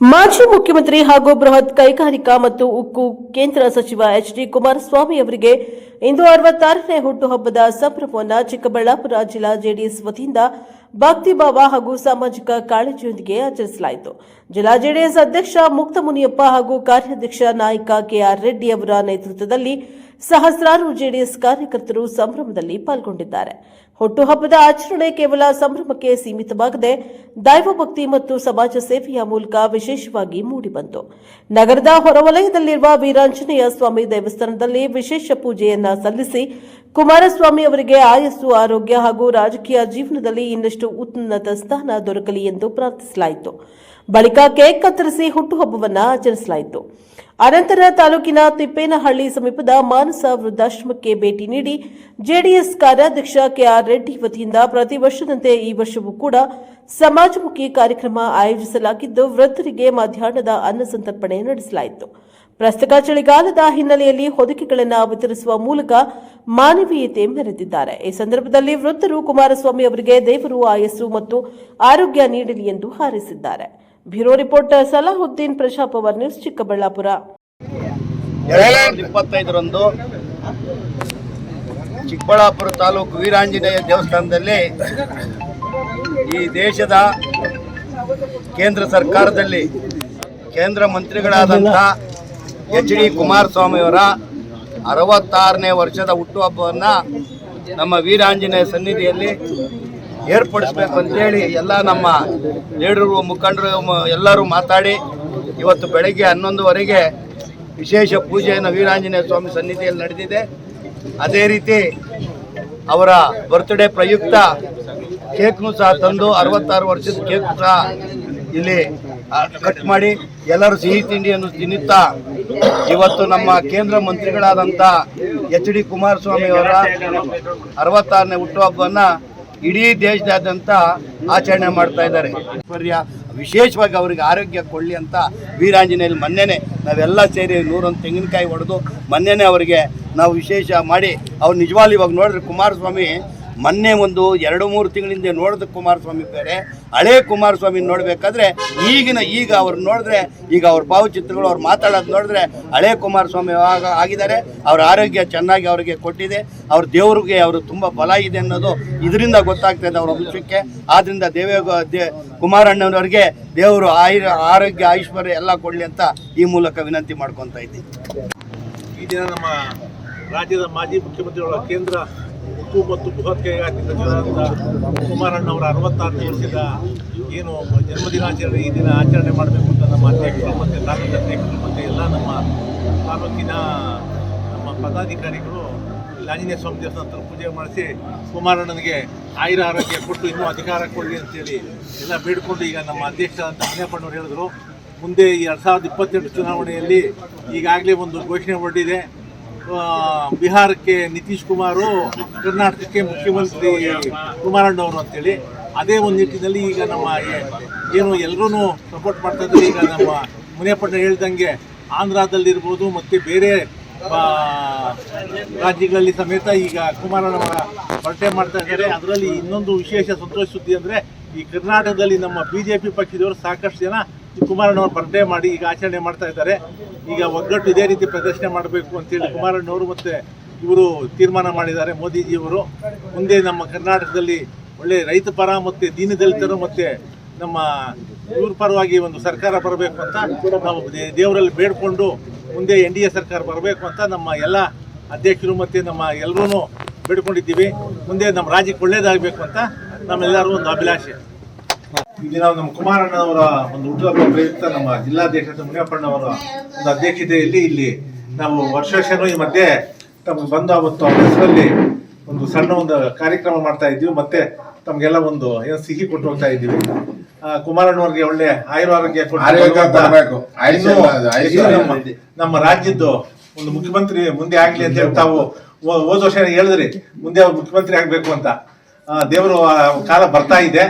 ಮಾಜಿ ಮುಖ್ಯಮಂತ್ರಿ ಹಾಗೂ ಬೃಹತ್ ಕೈಗಾರಿಕಾ ಮತ್ತು ಉಕ್ಕು ಕೇಂದ್ರ ಸಚಿವ ಎಚ್ಡಿ ಕುಮಾರಸ್ವಾಮಿ ಅವರಿಗೆ ಇಂದು 66ನೇ ಹುಟ್ಟುಹಬ್ಬದ ಸಂಭ್ರಮವನ್ನು ಚಿಕ್ಕಬಳ್ಳಾಪುರ ಜಿಲ್ಲಾ ಜೆಡಿಎಸ್ ವತಿಯಿಂದ ಭಕ್ತಿಭಾವ ಹಾಗೂ ಸಾಮಾಜಿಕ ಕಾಳಜಿಯೊಂದಿಗೆ ಆಚರಿಸಲಾಯಿತು. ಜಿಲ್ಲಾ ಜೆಡಿಎಸ್ ಅಧ್ಯಕ್ಷ ಮುಕ್ತ ಮುನಿಯಪ್ಪ ಹಾಗೂ ಕಾರ್ಯಾಧ್ಯಕ್ಷ ನಾಯಕ ಕೆಆರ್ ರೆಡ್ಡಿ ಅವರ ನೇತೃತ್ವದಲ್ಲಿ ಸಹಸ್ರಾರು ಜೆಡಿಎಸ್ ಕಾರ್ಯಕರ್ತರು ಸಂಭ್ರಮದಲ್ಲಿ ಪಾಲ್ಗೊಂಡಿದ್ದಾರೆ. ಹುಟ್ಟುಹಬ್ಬದ ಆಚರಣೆ ಕೇವಲ ಸಂಭ್ರಮಕ್ಕೆ ಸೀಮಿತವಾಗದೆ ದೈವಭಕ್ತಿ ಮತ್ತು ಸಮಾಜ ಸೇವೆಯ ಮೂಲಕ ವಿಶೇಷವಾಗಿ ಮೂಡಿಬಂತು. ನಗರದ ಹೊರವಲಯದಲ್ಲಿರುವ ವೀರಾಂಜನೇಯ ಸ್ವಾಮಿ ದೇವಸ್ಥಾನದಲ್ಲಿ ವಿಶೇಷ ಪೂಜೆಯನ್ನ ಸಲ್ಲಿಸಿ ಕುಮಾರಸ್ವಾಮಿ ಅವರಿಗೆ ಆಯಸ್ಸು, ಆರೋಗ್ಯ ಹಾಗೂ ರಾಜಕೀಯ ಜೀವನದಲ್ಲಿ ಇನ್ನಷ್ಟು ಉನ್ನತ ಸ್ಥಾನ ದೊರಕಲಿ ಎಂದು ಪ್ರಾರ್ಥಿಸಲಾಯಿತು. ಬಳಿಕ ಕೇಕ್ ಕತ್ತರಿಸಿ ಹುಟ್ಟುಹಬ್ಬವನ್ನು ಆಚರಿಸಲಾಯಿತು. ಅನಂತರ ತಾಲೂಕಿನ ತಿಪ್ಪೇನಹಳ್ಳಿ ಸಮೀಪದ ಮಾನಸ ವೃದ್ಧಾಶ್ರಮಕ್ಕೆ ಭೇಟಿ ನೀಡಿ ಜೆಡಿಎಸ್ ಕಾರ್ಯಾಧ್ಯಕ್ಷ ಕೆಆರ್ ರೆಡ್ಡಿ ವತಿಯಿಂದ ಪ್ರತಿ ವರ್ಷದಂತೆ ಈ ವರ್ಷವೂ ಕೂಡ ಸಮಾಜಮುಖಿ ಕಾರ್ಯಕ್ರಮ ಆಯೋಜಿಸಲಾಗಿದ್ದು, ವೃದ್ಧರಿಗೆ ಮಧ್ಯಾಹ್ನದ ಅನ್ನ ಸಂತರ್ಪಣೆ ನಡೆಸಲಾಯಿತು. ಪ್ರಸಕ್ತ ಚಳಿಗಾಲದ ಹಿನ್ನೆಲೆಯಲ್ಲಿ ಹೊದಿಕೆಗಳನ್ನು ವಿತರಿಸುವ ಮೂಲಕ ಮಾನವೀಯತೆ ಮೆರೆದಿದ್ದಾರೆ. ಈ ಸಂದರ್ಭದಲ್ಲಿ ವೃದ್ಧರು ಕುಮಾರಸ್ವಾಮಿ ಅವರಿಗೆ ದೇವರು ಆಯಸ್ಸು ಮತ್ತು ಆರೋಗ್ಯ ನೀಡಲಿ ಎಂದು ಹಾರೈಸಿದ್ದಾರೆ. Bureau reporter Salahuddin, Prajapower news, Chikkaballapur. 2025ರಂದು ಚಿಕ್ಕಬಳ್ಳಾಪುರ ತಾಲೂಕು ವೀರಾಂಜನೇಯ ದೇವಸ್ಥಾನದಲ್ಲಿ ಈ ದೇಶದ ಕೇಂದ್ರ ಸರ್ಕಾರದಲ್ಲಿ ಕೇಂದ್ರ ಮಂತ್ರಿಗಳಾದಂಥ ಎಚ್.ಡಿ. ಕುಮಾರಸ್ವಾಮಿಯವರ 66ನೇ ವರ್ಷದ ಹುಟ್ಟುಹಬ್ಬವನ್ನು ನಮ್ಮ ವೀರಾಂಜನೇಯ ಸನ್ನಿಧಿಯಲ್ಲಿ ಏರ್ಪಡಿಸಬೇಕು ಅಂತೇಳಿ ಎಲ್ಲ ನಮ್ಮ ಲೀಡರು, ಮುಖಂಡರು ಎಲ್ಲರೂ ಮಾತಾಡಿ ಇವತ್ತು ಬೆಳಗ್ಗೆ 11:15 ವಿಶೇಷ ಪೂಜೆಯನ್ನು ವೀರಾಂಜನೇಯ ಸ್ವಾಮಿ ಸನ್ನಿಧಿಯಲ್ಲಿ ನಡೆದಿದೆ. ಅದೇ ರೀತಿ ಅವರ ಬರ್ತ್ಡೇ ಪ್ರಯುಕ್ತ ಕೇಕ್ನು ಸಹ ತಂದು 66 ವರ್ಷದ ಕೇಕ್ ಸಹ ಇಲ್ಲಿ ಕಟ್ ಮಾಡಿ ಎಲ್ಲರೂ ಸಿಹಿ ತಿಂಡಿಯನ್ನು ತಿನ್ನುತ್ತಾ ಇವತ್ತು ನಮ್ಮ ಕೇಂದ್ರ ಮಂತ್ರಿಗಳಾದಂಥ ಎಚ್.ಡಿ. ಕುಮಾರಸ್ವಾಮಿ ಅವರ 66ನೇ ಹುಟ್ಟುಹಬ್ಬವನ್ನು ಇಡೀ ದೇಶದಾದ್ಯಂತ ಆಚರಣೆ ಮಾಡ್ತಾ ಇದ್ದಾರೆ. ವಿಶೇಷವಾಗಿ ಅವರಿಗೆ ಆರೋಗ್ಯ ಕೊಡಲಿ ಅಂತ ವೀರಾಂಜನೇಯಲ್ಲಿ ಮೊನ್ನೆನೇ ನಾವೆಲ್ಲ ಸೇರಿ 101 ತೆಂಗಿನಕಾಯಿ ಹೊಡೆದು ಮೊನ್ನೆನೇ ಅವರಿಗೆ ನಾವು ವಿಶೇಷ ಮಾಡಿ ಅವ್ರು ನಿಜವಾಗ್ಲೂ ಇವಾಗ ನೋಡಿದ್ರೆ ಕುಮಾರಸ್ವಾಮಿ ಮೊನ್ನೆ ಒಂದು 2-3 ತಿಂಗಳಿಂದ ನೋಡಿದ ಕುಮಾರಸ್ವಾಮಿ ಬೇರೆ, ಹಳೇ ಕುಮಾರಸ್ವಾಮಿ ನೋಡಬೇಕಾದ್ರೆ ಈಗ ಅವ್ರು ನೋಡಿದ್ರೆ ಈಗ ಅವ್ರ ಭಾವಚಿತ್ರಗಳು ಅವ್ರು ಮಾತಾಡೋದು ನೋಡಿದ್ರೆ ಹಳೇ ಕುಮಾರಸ್ವಾಮಿ ಆಗಿದ್ದಾರೆ. ಅವ್ರ ಆರೋಗ್ಯ ಚೆನ್ನಾಗಿ ಅವರಿಗೆ ಕೊಟ್ಟಿದೆ. ಅವ್ರ ದೇವ್ರಿಗೆ ಅವರು ತುಂಬ ಬಲ ಇದೆ ಅನ್ನೋದು ಇದರಿಂದ ಗೊತ್ತಾಗ್ತಾ ಇದೆ ಅವ್ರ ವಂಶಕ್ಕೆ. ಆದ್ದರಿಂದ ಕುಮಾರಣ್ಣನವರಿಗೆ ದೇವರು ಆರೋಗ್ಯ, ಐಶ್ವರ್ಯ ಎಲ್ಲ ಕೊಡಲಿ ಅಂತ ಈ ಮೂಲಕ ವಿನಂತಿ ಮಾಡ್ಕೊತಾ ಇದ್ದೀನಿ. ಈ ದಿನ ನಮ್ಮ ರಾಜ್ಯದ ಮಾಜಿ ಮುಖ್ಯಮಂತ್ರಿಗಳ ಕೇಂದ್ರ ಉಕ್ಕು ಮತ್ತು ಬೃಹತ್ ಕೈಗಾರಿಕಾ ಸಚಿವರಾದ ಕುಮಾರಣ್ಣವರ 66ನೇ ವರ್ಷದ ಏನು ಜನ್ಮದಿನಾಚರಣೆ ಈ ದಿನ ಆಚರಣೆ ಮಾಡಬೇಕು ಅಂತ ನಮ್ಮ ಅಧ್ಯಕ್ಷರು ಮತ್ತು ತಾಲೂಕು ಅಧ್ಯಕ್ಷರು ಮತ್ತು ಎಲ್ಲ ನಮ್ಮ ತಾಲೂಕಿನ ನಮ್ಮ ಪದಾಧಿಕಾರಿಗಳು ಆಂಜನೇಯ ಸ್ವಾಮಿ ದೇವಸ್ಥಾನ ಪೂಜೆ ಮಾಡಿಸಿ ಕುಮಾರಣ್ಣನಿಗೆ ಆರೋಗ್ಯ ಕೊಟ್ಟು ಇನ್ನೂ ಅಧಿಕಾರ ಕೊಡಲಿ ಅಂತೇಳಿ ಎಲ್ಲ ಬೇಡಿಕೊಂಡು ಈಗ ನಮ್ಮ ಅಧ್ಯಕ್ಷರಾದಂಥ ಮುನಿಯಪ್ಪನವರು ಹೇಳಿದ್ರು, ಮುಂದೆ ಈ 2028 ಚುನಾವಣೆಯಲ್ಲಿ ಈಗಾಗಲೇ ಒಂದು ಘೋಷಣೆ ಹೊರಟಿದೆ. ಬಿಹಾರಕ್ಕೆ ನಿತೀಶ್ ಕುಮಾರು, ಕರ್ನಾಟಕಕ್ಕೆ ಮುಖ್ಯಮಂತ್ರಿ ಕುಮಾರಣ್ಣವರು ಅಂತೇಳಿ ಅದೇ ಒಂದು ನಿಟ್ಟಿನಲ್ಲಿ ಈಗ ನಮ್ಮ ಏನು ಎಲ್ಲರೂ ಸಪೋರ್ಟ್ ಮಾಡ್ತಾ ಇದ್ದಾರೆ. ಈಗ ನಮ್ಮ ಮುನಿಯಪ್ಪಣ್ಣ ಹೇಳ್ದಂಗೆ ಆಂಧ್ರದಲ್ಲಿರ್ಬೋದು ಮತ್ತು ಬೇರೆ ರಾಜ್ಯಗಳಲ್ಲಿ ಸಮೇತ ಈಗ ಕುಮಾರಣ್ಣವರ ಬರ್ಡೇ ಮಾಡ್ತಾ ಇದ್ದಾರೆ. ಅದರಲ್ಲಿ ಇನ್ನೊಂದು ವಿಶೇಷ ಸಂತೋಷ ಸುದ್ದಿ ಅಂದರೆ ಈ ಕರ್ನಾಟಕದಲ್ಲಿ ನಮ್ಮ BJP ಪಕ್ಷದವರು ಸಾಕಷ್ಟು ಜನ ಈ ಕುಮಾರಣ್ಣವ್ರ ಬರ್ಡೇ ಮಾಡಿ ಈಗ ಆಚರಣೆ ಮಾಡ್ತಾ ಇದ್ದಾರೆ. ಈಗ ಒಗ್ಗಟ್ಟು ಇದೇ ರೀತಿ ಪ್ರದರ್ಶನ ಮಾಡಬೇಕು ಅಂತೇಳಿ ಕುಮಾರಣ್ಣವರು ಮತ್ತು ಇವರು ತೀರ್ಮಾನ ಮಾಡಿದ್ದಾರೆ. ಮೋದಿಜಿಯವರು ಮುಂದೆ ನಮ್ಮ ಕರ್ನಾಟಕದಲ್ಲಿ ಒಳ್ಳೆ ರೈತ ಪರ ಮತ್ತು ದೀನದಲಿತರು ಮತ್ತು ನಮ್ಮ ಇವ್ರ ಪರವಾಗಿ ಒಂದು ಸರ್ಕಾರ ಬರಬೇಕು ಅಂತ ನಾವು ದೇವರಲ್ಲಿ ಬೇಡಿಕೊಂಡು ಮುಂದೆ NDA ಸರ್ಕಾರ ಬರಬೇಕು ಅಂತ ನಮ್ಮ ಎಲ್ಲ ಅಧ್ಯಕ್ಷರು ಮತ್ತು ನಮ್ಮ ಎಲ್ಲರೂ ಬೇಡ್ಕೊಂಡಿದ್ದೀವಿ. ಮುಂದೆ ನಮ್ಮ ರಾಜ್ಯಕ್ಕೆ ಒಳ್ಳೇದಾಗಬೇಕು ಅಂತ ನಮ್ಮೆಲ್ಲರೂ ಒಂದು ಅಭಿಲಾಷೆ. ಈ ದಿನ ನಮ್ಮ ಕುಮಾರಣ್ಣವರ ಒಂದು ಹುಟ್ಟುಹಬ್ಬ ಪ್ರಯುಕ್ತ ನಮ್ಮ ಜಿಲ್ಲಾಧ್ಯಕ್ಷ ಮುನಿಯಪ್ಪಣ್ಣವರ ಒಂದು ಅಧ್ಯಕ್ಷತೆಯಲ್ಲಿ ಇಲ್ಲಿ ನಾವು ವರ್ಷನೂ ಈ ಮಧ್ಯೆ ತಮಗೆ ಬಂದ ಅವತ್ತು ಅವ್ರ ಹೆಸರಲ್ಲಿ ಒಂದು ಸಣ್ಣ ಒಂದು ಕಾರ್ಯಕ್ರಮ ಮಾಡ್ತಾ ಇದ್ದೀವಿ. ಮತ್ತೆ ತಮಗೆಲ್ಲ ಒಂದು ಏನು ಸಿಹಿ ಕೊಟ್ಟು ಹೋಗ್ತಾ ಇದ್ದೀವಿ. ಕುಮಾರಣ್ಣವ್ರಿಗೆ ಒಳ್ಳೆ ಆರೋಗ್ಯ ಕೊಟ್ಟು ನಮ್ಮ ರಾಜ್ಯದ್ದು ಒಂದು ಮುಖ್ಯಮಂತ್ರಿ ಮುಂದೆ ಆಗ್ಲಿ ಅಂತ ಹೇಳಿ ತಾವು ಹೋದ ವರ್ಷ ಹೇಳಿದ್ರಿ ಮುಂದೆ ಅವ್ರು ಮುಖ್ಯಮಂತ್ರಿ ಆಗ್ಬೇಕು ಅಂತ. ದೇವರು ಕಾಲ ಬರ್ತಾ ಇದೆ.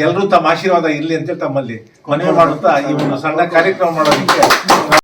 ಎಲ್ಲರೂ ತಮ್ಮ ಆಶೀರ್ವಾದ ಇರ್ಲಿ ಅಂತೇಳಿ ತಮ್ಮಲ್ಲಿ ಮನವಿ ಮಾಡುತ್ತಾ ಈ ಒಂದು ಸಣ್ಣ ಕಾರ್ಯಕ್ರಮ ಮಾಡೋದಕ್ಕೆ